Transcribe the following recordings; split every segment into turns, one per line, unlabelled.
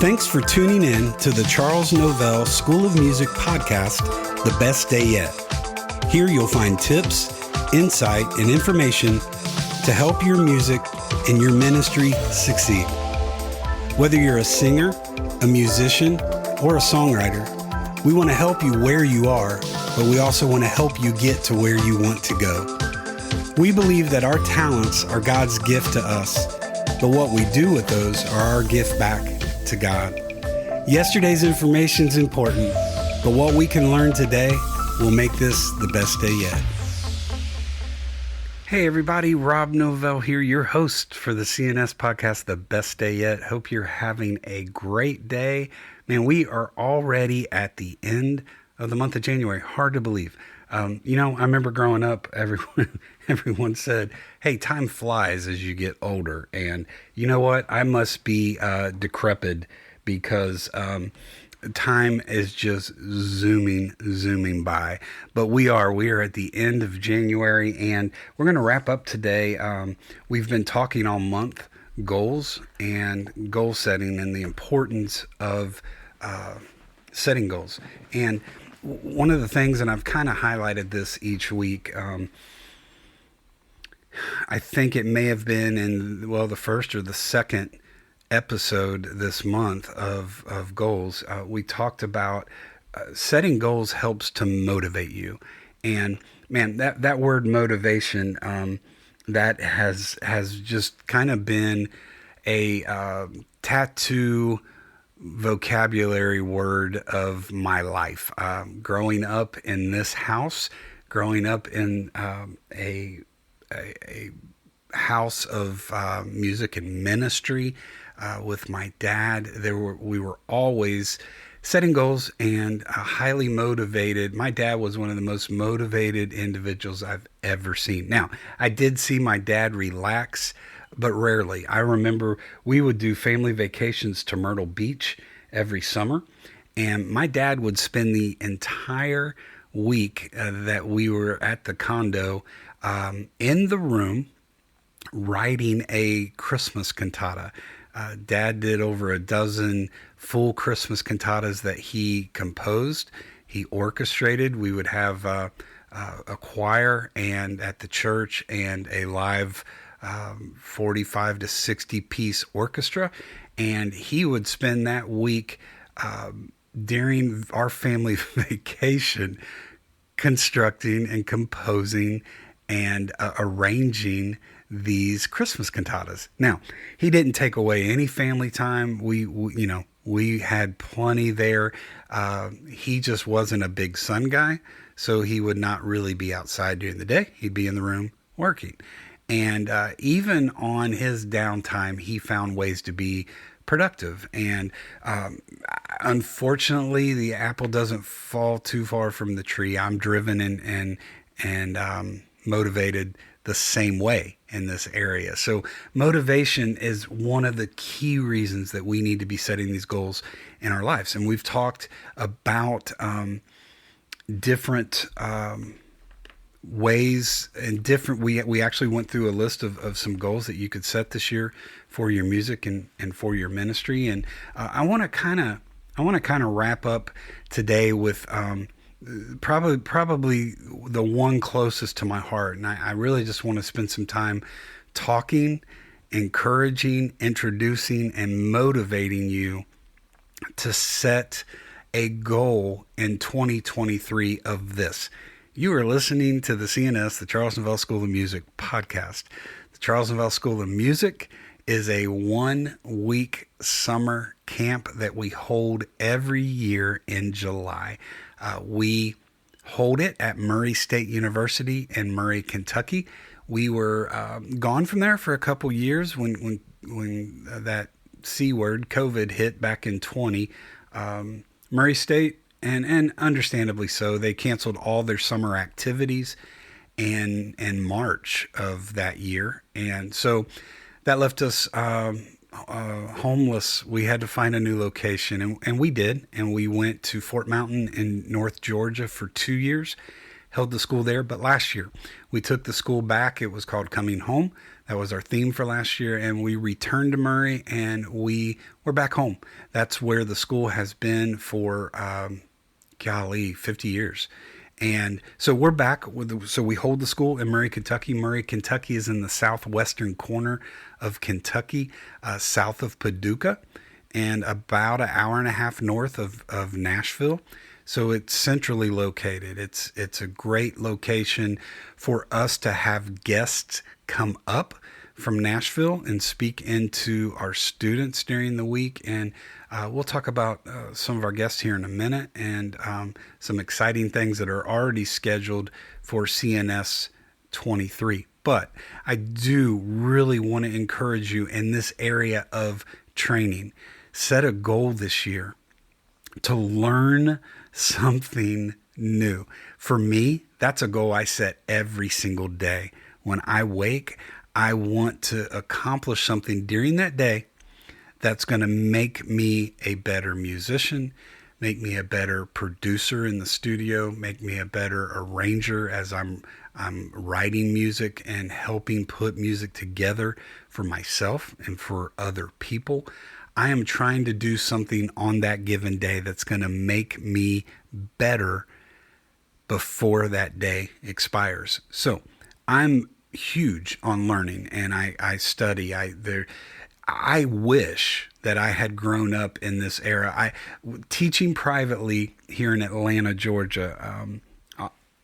Thanks for tuning in to the Charles Novell School of Music podcast, The Best Day Yet. Here you'll find tips, insight, and information to help your music and your ministry succeed. Whether you're a singer, a musician, or a songwriter, we want to help you where you are, but we also want to help you get to where you want to go. We believe that our talents are God's gift to us, but what we do with those are our gift back to God. Yesterday's information is important, but what we can learn today will make this the best day yet. Hey everybody, Rob Novell here, your host for the CNS podcast, The Best Day Yet. Hope you're having a great day. Man, we are already at the end of the month of January. Hard to believe. I remember growing up, everyone said, hey, time flies as you get older. And you know what? I must be decrepit because time is just zooming by. But we are at the end of January, and we're going to wrap up today. We've been talking all month goals and goal setting and the importance of setting goals. And one of the things, and I've kind of highlighted this each week, I think it may have been in, the first or the second episode this month of goals. We talked about setting goals helps to motivate you. And man, that word motivation, that has just kind of been a tattoo vocabulary word of my life. Growing up in this house, growing up in a house of music and ministry with my dad, we were always setting goals and highly motivated. My dad was one of the most motivated individuals I've ever seen. Now, I did see my dad relax, but rarely. I remember we would do family vacations to Myrtle Beach every summer, and my dad would spend the entire week that we were at the condo in the room writing a Christmas cantata. Dad did over a dozen full Christmas cantatas that he composed, he orchestrated. We would have a choir and at the church and a live 45 to 60 piece orchestra, and he would spend that week during our family vacation constructing and composing and arranging these Christmas cantatas. Now, he didn't take away any family time. We had plenty there. He just wasn't a big sun guy, so he would not really be outside during the day. He'd be in the room working. And even on his downtime, he found ways to be productive. And unfortunately, the apple doesn't fall too far from the tree. I'm driven and motivated the same way in this area. So motivation is one of the key reasons that we need to be setting these goals in our lives. And we've talked about different ways and different, we actually went through a list of some goals that you could set this year for your music and for your ministry. And I want to kind of wrap up today with probably the one closest to my heart. And I really just want to spend some time talking, encouraging, introducing, and motivating you to set a goal in 2023 of this. You are listening to the CNS, the Charles Novell School of Music podcast. The Charles Novell School of Music is a 1-week summer camp that we hold every year in July. We hold it at Murray State University in Murray, Kentucky. We were gone from there for a couple years when that C word, COVID, hit back in 20. Murray State, and understandably so, they canceled all their summer activities in March of that year. And so that left us homeless. We had to find a new location, and we did. And we went to Fort Mountain in North Georgia for 2 years, held the school there. But last year, we took the school back. It was called Coming Home. That was our theme for last year. And we returned to Murray, and we're back home. That's where the school has been for, 50 years. And so we're back. So we hold the school in Murray, Kentucky. Murray, Kentucky is in the southwestern corner of Kentucky, south of Paducah, and about an hour and a half north of Nashville. So it's centrally located. It's a great location for us to have guests come up from Nashville and speak into our students during the week. And we'll talk about some of our guests here in a minute, and some exciting things that are already scheduled for CNS 23. But I do really want to encourage you in this area of training. Set a goal this year to learn something new. For me, that's a goal I set every single day. When I wake, I want to accomplish something during that day that's going to make me a better musician, make me a better producer in the studio, make me a better arranger as I'm writing music and helping put music together for myself and for other people. I am trying to do something on that given day that's going to make me better before that day expires. So I'm huge on learning, and I study. I wish that I had grown up in this era. Teaching privately here in Atlanta, Georgia.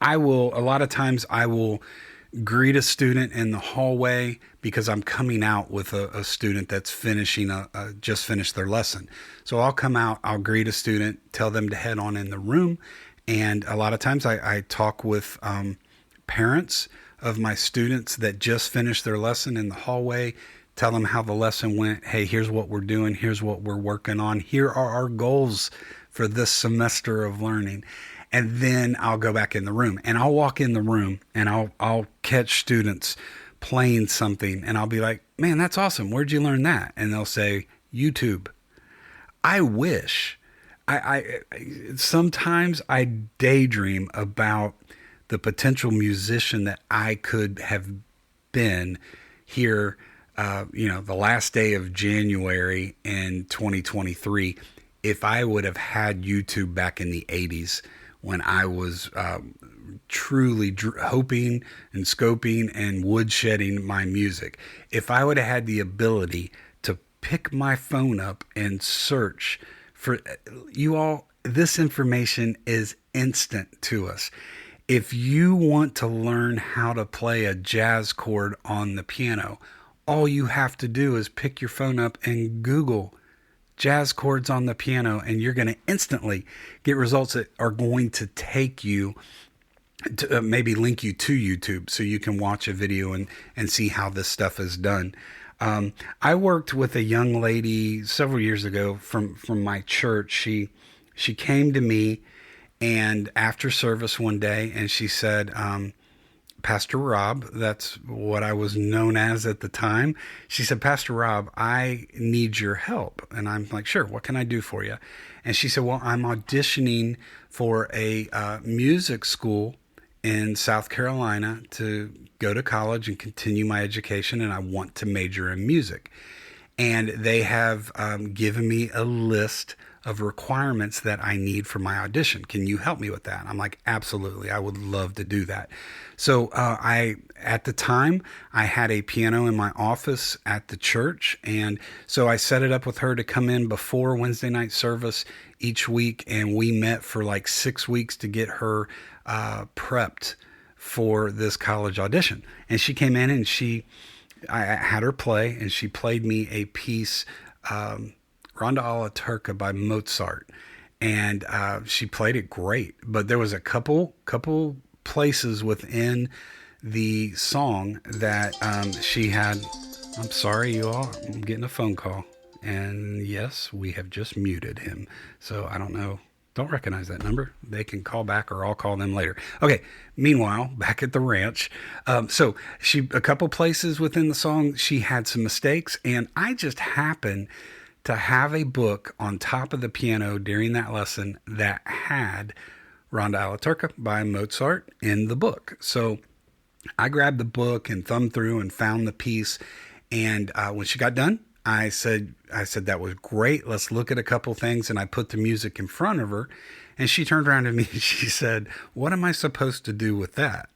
A lot of times I will greet a student in the hallway because I'm coming out with a student that's just finished their lesson. So I'll come out, I'll greet a student, tell them to head on in the room. And a lot of times I talk with parents of my students that just finished their lesson in the hallway, tell them how the lesson went. Hey, here's what we're doing. Here's what we're working on. Here are our goals for this semester of learning. And then I'll go back in the room, and I'll walk in the room, and I'll catch students playing something, and I'll be like, man, that's awesome. Where'd you learn that? And they'll say, YouTube. I wish. I sometimes I daydream about the potential musician that I could have been here, the last day of January in 2023, if I would have had YouTube back in the 80s when I was truly hoping and scoping and woodshedding my music. If I would have had the ability to pick my phone up and search for you all, this information is instant to us. If you want to learn how to play a jazz chord on the piano, all you have to do is pick your phone up and Google jazz chords on the piano, and you're going to instantly get results that are going to take you to maybe link you to YouTube so you can watch a video and see how this stuff is done. I worked with a young lady several years ago from my church. She came to me and after service one day, and she said, Pastor Rob, that's what I was known as at the time. She said, Pastor Rob, I need your help. And I'm like, sure, what can I do for you? And she said, well, I'm auditioning for a music school in South Carolina to go to college and continue my education, and I want to major in music. And they have given me a list of requirements that I need for my audition. Can you help me with that? I'm like, absolutely. I would love to do that. So at the time, I had a piano in my office at the church. And so I set it up with her to come in before Wednesday night service each week. And we met for like 6 weeks to get her prepped for this college audition. And she came in and I had her play, and she played me a piece, Ronda alla Turca by Mozart, and she played it great. But there was a couple places within the song that she had. I'm sorry, you all. I'm getting a phone call, and yes, we have just muted him. So I don't know. Don't recognize that number. They can call back, or I'll call them later. Okay. Meanwhile, back at the ranch. So a couple places within the song, she had some mistakes, and I just happened to have a book on top of the piano during that lesson that had Ronda alla Turca by Mozart in the book. So I grabbed the book and thumbed through and found the piece. And when she got done, I said, that was great. Let's look at a couple things. And I put the music in front of her, and she turned around to me and she said, "What am I supposed to do with that?"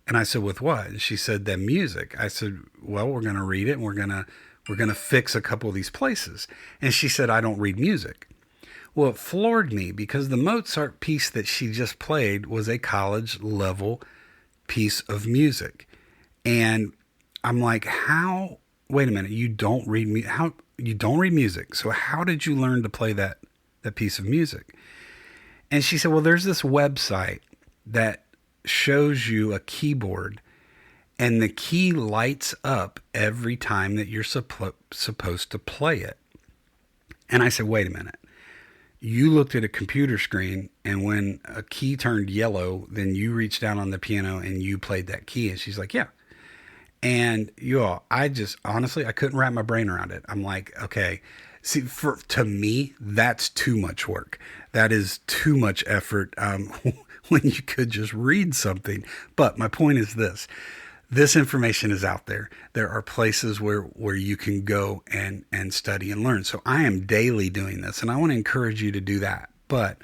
And I said, "With what?" And she said, "That music." I said, "Well, we're going to read it, and we're going to fix a couple of these places." And she said, "I don't read music." Well, it floored me because the Mozart piece that she just played was a college level piece of music. And I'm like, how, wait a minute, you don't read me, how, you don't read music. So how did you learn to play that piece of music? And she said, well, there's this website that shows you a keyboard, and the key lights up every time that you're supposed to play it. And I said, wait a minute. You looked at a computer screen, and when a key turned yellow, then you reached down on the piano and you played that key. And she's like, yeah. And I just, honestly, I couldn't wrap my brain around it. I'm like, okay, see, to me, that's too much work. That is too much effort when you could just read something. But my point is this information is out there. There are places where you can go and study and learn. So I am daily doing this, and I want to encourage you to do that. But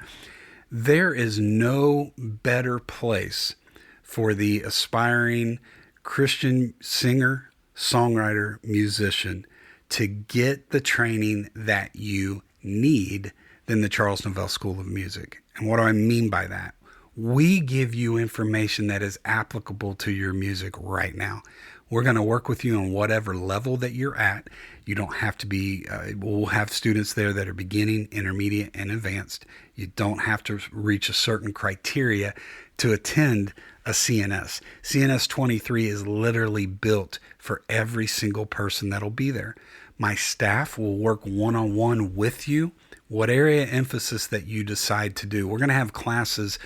there is no better place for the aspiring Christian singer, songwriter, musician to get the training that you need than the Charles Novell School of Music. And what do I mean by that? We give you information that is applicable to your music right now. We're going to work with you on whatever level that you're at. You don't have to be, we'll have students there that are beginning, intermediate, and advanced. You don't have to reach a certain criteria to attend a CNS. CNS 23 is literally built for every single person that'll be there. My staff will work one-on-one with you, what area of emphasis that you decide to do. We're going to have classes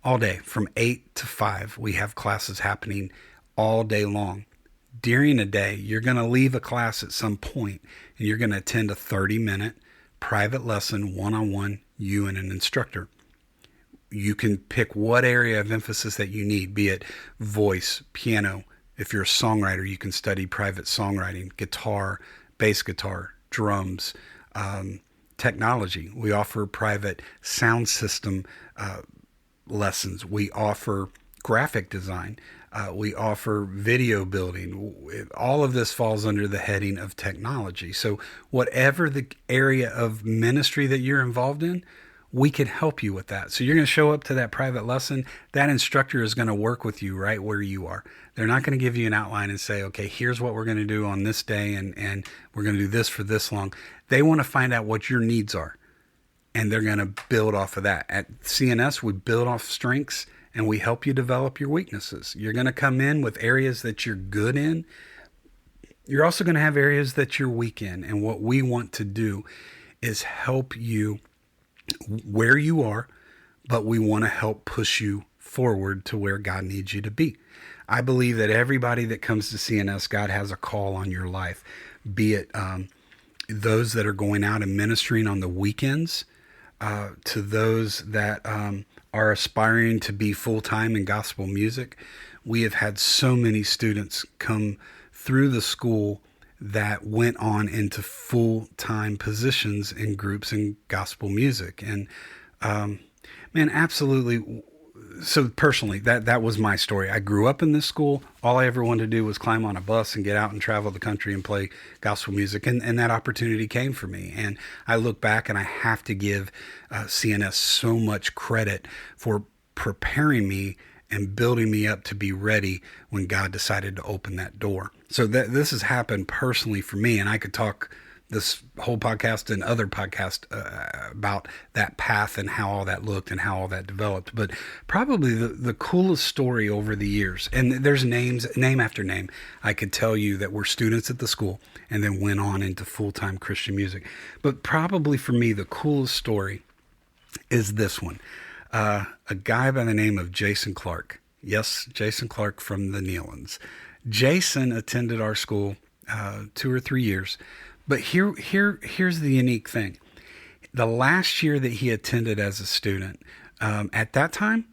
all day from 8 to 5. We have classes happening all day long. During a day, you're going to leave a class at some point, and you're going to attend a 30-minute private lesson one-on-one, you and an instructor. You can pick what area of emphasis that you need, be it voice, piano. If you're a songwriter, you can study private songwriting, guitar, bass guitar, drums, technology. We offer private sound system lessons. We offer graphic design. We offer video building. All of this falls under the heading of technology. So whatever the area of ministry that you're involved in, we can help you with that. So you're going to show up to that private lesson. That instructor is going to work with you right where you are. They're not going to give you an outline and say, okay, here's what we're going to do on this day, and we're going to do this for this long. They want to find out what your needs are, and they're going to build off of that. At CNS, we build off strengths, and we help you develop your weaknesses. You're going to come in with areas that you're good in. You're also going to have areas that you're weak in. And what we want to do is help you where you are, but we want to help push you forward to where God needs you to be. I believe that everybody that comes to CNS, God has a call on your life, be it those that are going out and ministering on the weekends, to those that are aspiring to be full-time in gospel music. We have had so many students come through the school that went on into full-time positions in groups in gospel music. And man, absolutely. So personally, that was my story. I grew up in this school. All I ever wanted to do was climb on a bus and get out and travel the country and play gospel music. And that opportunity came for me. And I look back and I have to give CNS so much credit for preparing me and building me up to be ready when God decided to open that door. So this has happened personally for me, and I could talk this whole podcast and other podcasts about that path and how all that looked and how all that developed. But probably the coolest story over the years, and there's name after name, I could tell you that were students at the school and then went on into full-time Christian music. But probably for me, the coolest story is this one. A guy by the name of Jason Clark. Yes, Jason Clark from the Nealons. Jason attended our school 2 or 3 years. But here's the unique thing. The last year that he attended as a student, at that time,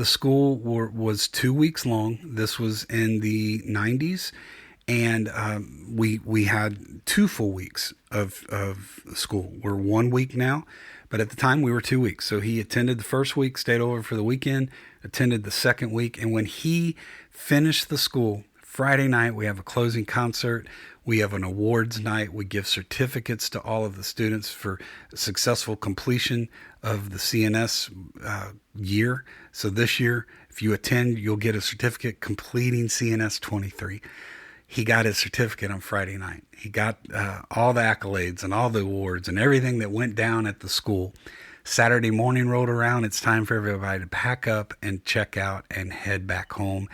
The school was 2 weeks long. This was in the 90s. And we had 2 full weeks of school. We're 1 week now, but at the time we were 2 weeks. So he attended the first week, stayed over for the weekend, attended the second week. And when he finished the school, Friday night, we have a closing concert. We have an awards night. We give certificates to all of the students for successful completion of the CNS year. So this year, if you attend, you'll get a certificate completing CNS 23. He got his certificate on Friday night. He got all the accolades and all the awards and everything that went down at the school. Saturday morning rolled around. It's time for everybody to pack up and check out and head back home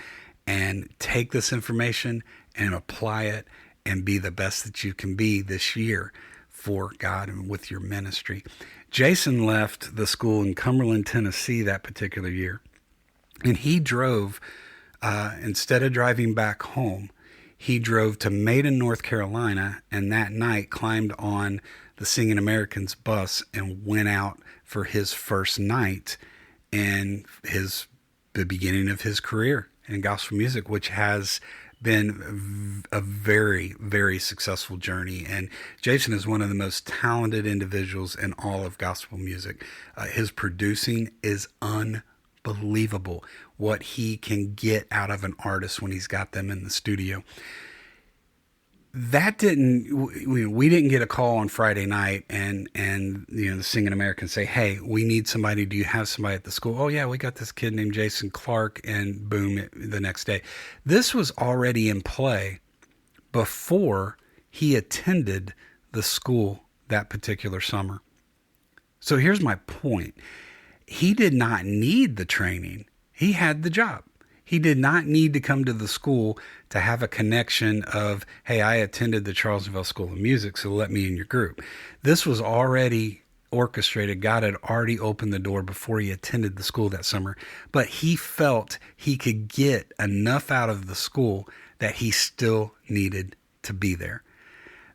and take this information and apply it and be the best that you can be this year for God and with your ministry. Jason left the school in Cumberland, Tennessee that particular year. And he drove, instead of driving back home, he drove to Maiden, North Carolina, and that night climbed on the Singing Americans bus and went out for his first night and the beginning of his career in gospel music, which has been a very, very successful journey. And Jason is one of the most talented individuals in all of gospel music. His producing is unbelievable. What he can get out of an artist when he's got them in the studio. That we didn't get a call on Friday night and the Singing Americans say, hey, we need somebody. Do you have somebody at the school? Oh yeah, we got this kid named Jason Clark, and boom, the next day. This was already in play before he attended the school that particular summer. So here's my point. He did not need the training. He had the job. He did not need to come to the school to have a connection of, hey, I attended the Charles Novell School of Music, so let me in your group. This was already orchestrated. God had already opened the door before he attended the school that summer. But he felt he could get enough out of the school that he still needed to be there.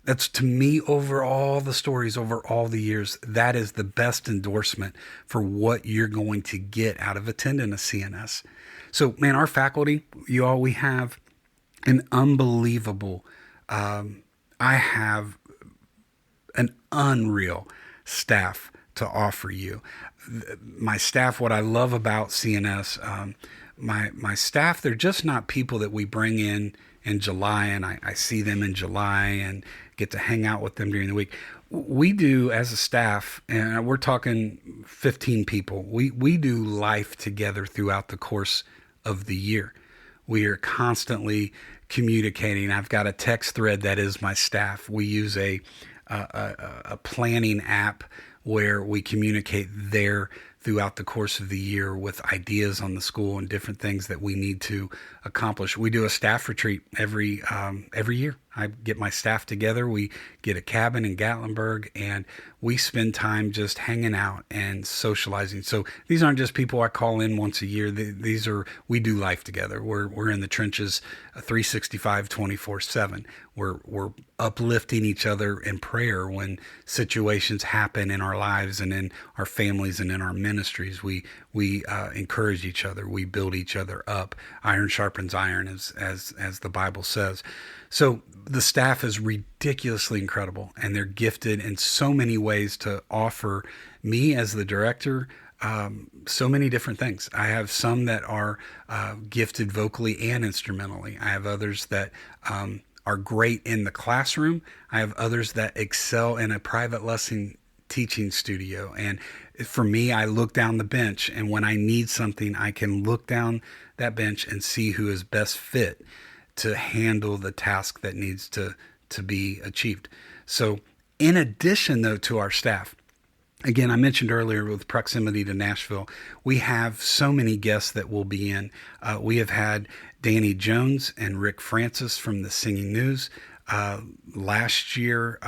That's, to me, over all the stories, over all the years, that is the best endorsement for what you're going to get out of attending a CNS. So, man, our faculty, we have an unbelievable, I have an unreal staff to offer you. My staff, what I love about CNS, my staff, they're just not people that we bring in July and I see them in July and get to hang out with them during the week. We do, as a staff, and we're talking 15 people, we do life together throughout the course of the year. We are constantly communicating. I've got a text thread that is my staff. We use a planning app where we communicate there throughout the course of the year with ideas on the school and different things that we need to accomplish. We do a staff retreat every year. I get my staff together. We get a cabin in Gatlinburg and we spend time just hanging out and socializing. So these aren't just people I call in once a year. We do life together. We're in the trenches 365, 24/7. We're uplifting each other in prayer when situations happen in our lives and in our families and in our ministries. We encourage each other. We build each other up. Iron sharpens iron, as the Bible says. So the staff is ridiculously incredible, and they're gifted in so many ways to offer me as the director so many different things. I have some that are gifted vocally and instrumentally. I have others that are great in the classroom. I have others that excel in a private lesson teaching studio. And for me, I look down the bench, and when I need something, I can look down that bench and see who is best fit to handle the task that needs to be achieved. So in addition, though, to our staff, again, I mentioned earlier with proximity to Nashville, we have so many guests that will be in. We have had Danny Jones and Rick Francis from the Singing News. Last year,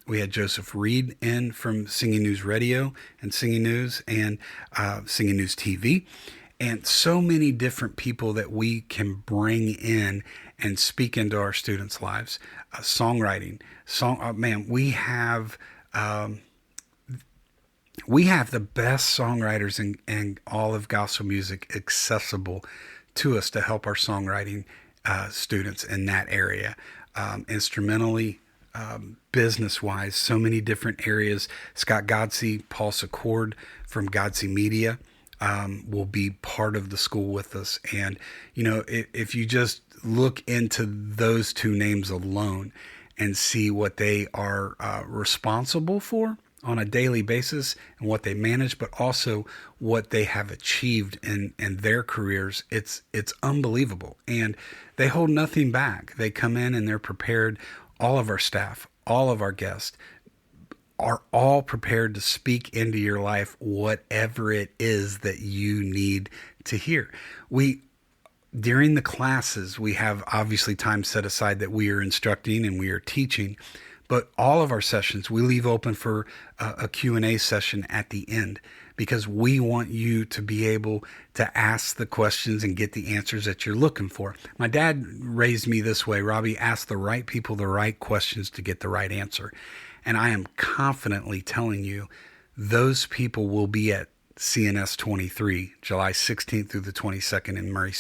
we had Joseph Reed in from Singing News Radio and Singing News and Singing News TV. And so many different people that we can bring in and speak into our students' lives. Songwriting. Man, we have We have the best songwriters in all of gospel music accessible to us to help our songwriting students in that area, instrumentally, business wise, so many different areas. Scott Godsey, Paul Secord from Godsey Media will be part of the school with us. And, if you just look into those two names alone and see what they are responsible for on a daily basis and what they manage, but also what they have achieved in their careers, it's unbelievable. And they hold nothing back. They come in and they're prepared. All of our staff, all of our guests are all prepared to speak into your life whatever it is that you need to hear. During the classes, we have obviously time set aside that we are instructing and we are teaching, but all of our sessions, we leave open for a Q&A session at the end, because we want you to be able to ask the questions and get the answers that you're looking for. My dad raised me this way, Robbie: ask the right people the right questions to get the right answer. And I am confidently telling you, those people will be at CNS 23, July 16th through the 22nd in Murray,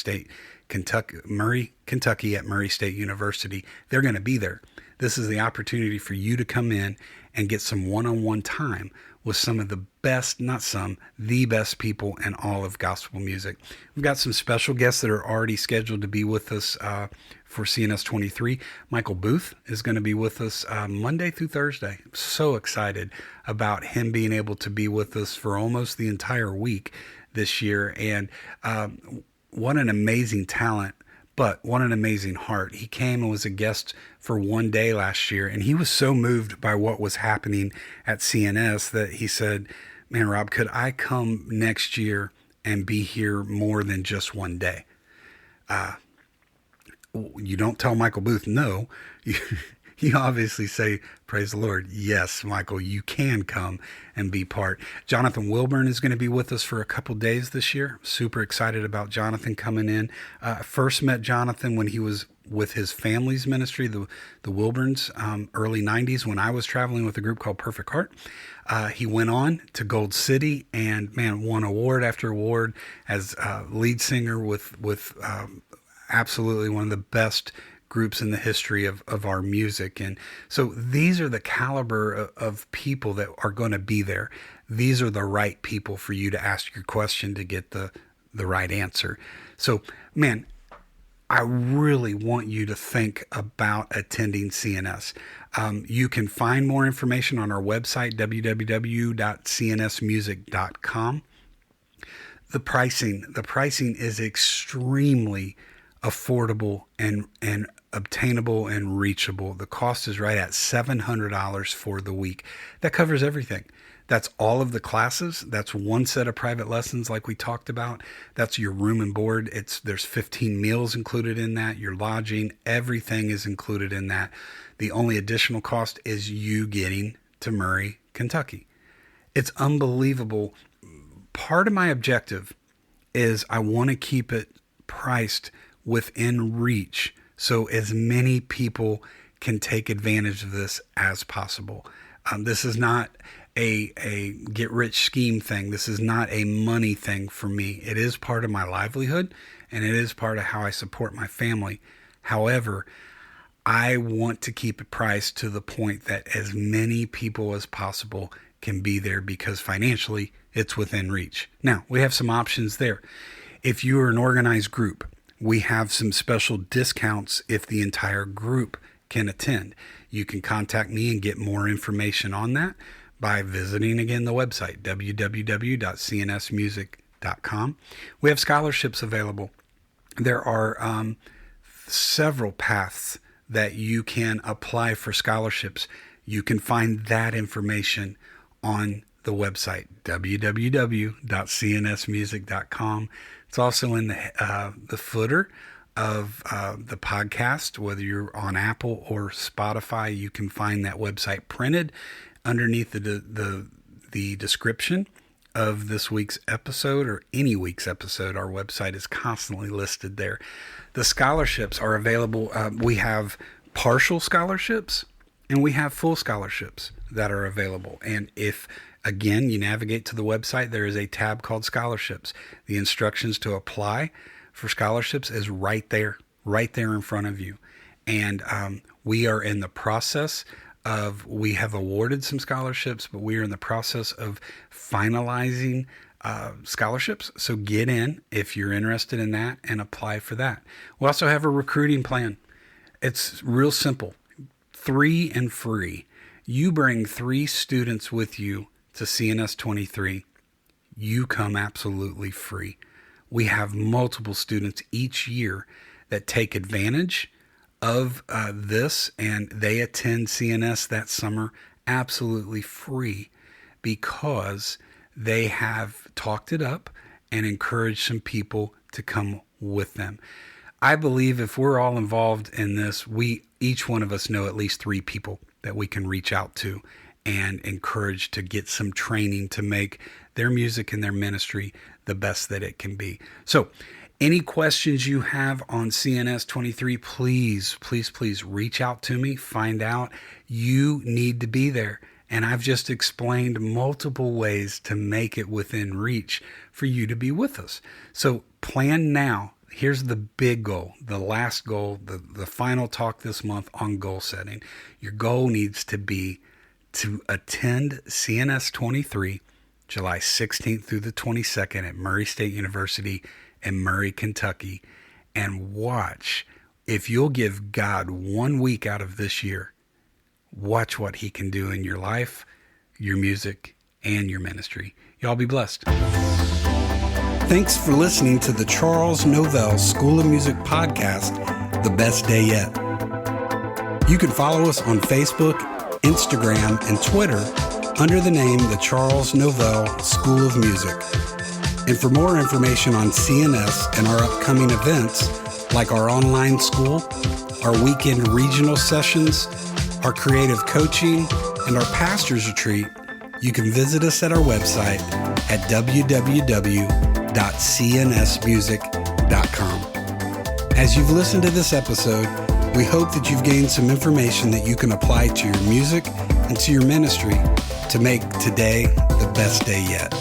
Kentucky at Murray State University. They're going to be there. This is the opportunity for you to come in and get some one-on-one time with some of the best, not some, the best people in all of gospel music. We've got some special guests that are already scheduled to be with us for CNS 23. Michael Booth is going to be with us Monday through Thursday. I'm so excited about him being able to be with us for almost the entire week this year. And what an amazing talent, but what an amazing heart. He came and was a guest for one day last year, and he was so moved by what was happening at CNS that he said, "Man, Rob, could I come next year and be here more than just one day?" You don't tell Michael Booth no. You obviously say, "Praise the Lord. Yes, Michael, you can come and be part." Jonathan Wilburn is going to be with us for a couple days this year. Super excited about Jonathan coming in. I first met Jonathan when he was with his family's ministry, the Wilburns, early 90s, when I was traveling with a group called Perfect Heart. He went on to Gold City and, man, won award after award as lead singer with absolutely one of the best groups in the history of our music. And so these are the caliber of people that are going to be there. These are the right people for you to ask your question to get the right answer. So, man, I really want you to think about attending CNS. You can find more information on our website, www.cnsmusic.com. The pricing is extremely affordable and obtainable and reachable. The cost is right at $700 for the week. That covers everything. That's all of the classes. That's one set of private lessons like we talked about. That's your room and board. There's 15 meals included in that. Your lodging, everything is included in that. The only additional cost is you getting to Murray, Kentucky. It's unbelievable. Part of my objective is I want to keep it priced within reach so as many people can take advantage of this as possible. This is not a get-rich scheme thing. This is not a money thing for me. It is part of my livelihood, and it is part of how I support my family. However, I want to keep it priced to the point that as many people as possible can be there, because financially it's within reach. Now, we have some options there. If you are an organized group, we have some special discounts if the entire group can attend. You can contact me and get more information on that by visiting again the website, www.cnsmusic.com. We have scholarships available. There are several paths that you can apply for scholarships. You can find that information on the website, www.cnsmusic.com. It's also in the footer of the podcast. Whether you're on Apple or Spotify, you can find that website printed underneath the description of this week's episode or any week's episode. Our website is constantly listed there. The scholarships are available. We have partial scholarships and we have full scholarships that are available. And if Again, you navigate to the website. There is a tab called Scholarships. The instructions to apply for scholarships is right there in front of you. And we are in the process we have awarded some scholarships, but we are in the process of finalizing scholarships. So get in if you're interested in that and apply for that. We also have a recruiting plan. It's real simple, 3 and free. You bring 3 students with you to CNS 23. You come absolutely free. We have multiple students each year that take advantage of this, and they attend CNS that summer absolutely free because they have talked it up and encouraged some people to come with them. I believe if we're all involved in this, each one of us know at least 3 people that we can reach out to and encourage to get some training to make their music and their ministry the best that it can be. So any questions you have on CNS 23, please reach out to me, find out. You need to be there. And I've just explained multiple ways to make it within reach for you to be with us. So plan now. Here's the big goal, the last goal, the final talk this month on goal setting. Your goal needs to be to attend CNS 23, July 16th through the 22nd at Murray State University in Murray, Kentucky, and watch. If you'll give God 1 week out of this year, watch what he can do in your life, your music, and your ministry. Y'all be blessed. Thanks for listening to the Charles Novell School of Music podcast, The Best Day Yet. You can follow us on Facebook, Instagram, and Twitter under the name the Charles Novell School of Music. And for more information on CNS and our upcoming events, like our online school, our weekend regional sessions, our creative coaching, and our pastor's retreat, you can visit us at our website at www.cnsmusic.com. As you've listened to this episode, we hope that you've gained some information that you can apply to your music and to your ministry to make today the best day yet.